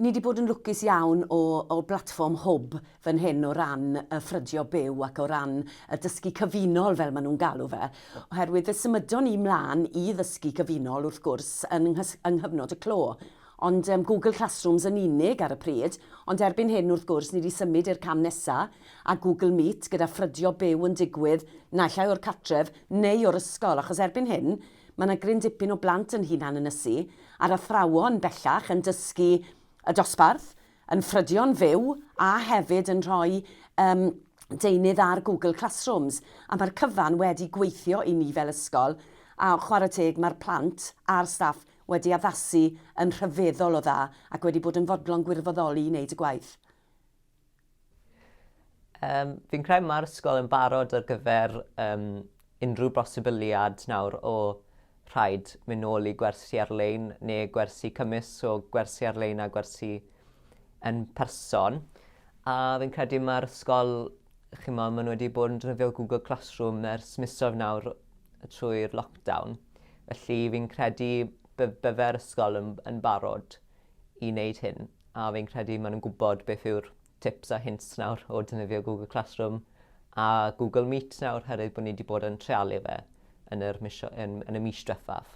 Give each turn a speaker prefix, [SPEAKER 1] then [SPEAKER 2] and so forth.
[SPEAKER 1] Ni wedi bod yn lwcus iawn o blatfform hwb fan hyn o ran y ffrydio byw ac o ran y dysgu cyfunol fel maen nhw'n galw fe. Oherwydd fe symudon ni mlaen i ddysgu cyfunol wrth gwrs yng nghyfnod y clo. Ond Google Classrooms yn unig ar y pryd, ond erbyn hyn wrth gwrs ni wedi symud i'r cam nesaf a Google Meet gyda ffrydio byw yn digwydd naill ai o'r cartref neu o'r ysgol. Achos erbyn hyn, mae yna gryn dipyn o blant yn hunan ynysu a'r athrawon bellach yn dysgu y dosbarth, yn ffrydio'n fyw a hefyd yn rhoi deunydd ar Google Classrooms. A mae'r cyfan wedi gweithio i ni fel ysgol a chwarae teg mae'r plant a'r staff wedi addasu yn rhyfeddol o dda ac wedi bod yn fodlon gwirfoddoli i wneud y gwaith.
[SPEAKER 2] Fi'n credu mae'r ysgol yn barod ar gyfer unrhyw bosibiliad nawr o rhaid mynd nôl i gwersi ar-lein neu gwersi cymysg o gwersi ar-lein a gwersi yn person. A fi'n credu mae'r ysgol, maen nhw wedi bod yn defnyddio Google Classroom ers misoedd nawr trwy'r lockdown. Felly fi'n credu byddai'r ysgol yn barod i wneud hyn. A fi'n credu maen nhw'n gwybod beth yw'r tips a hints nawr o defnyddio Google Classroom a Google Meet nawr, herwydd bod ni wedi bod yn trealu fe yn y mis diwethaf.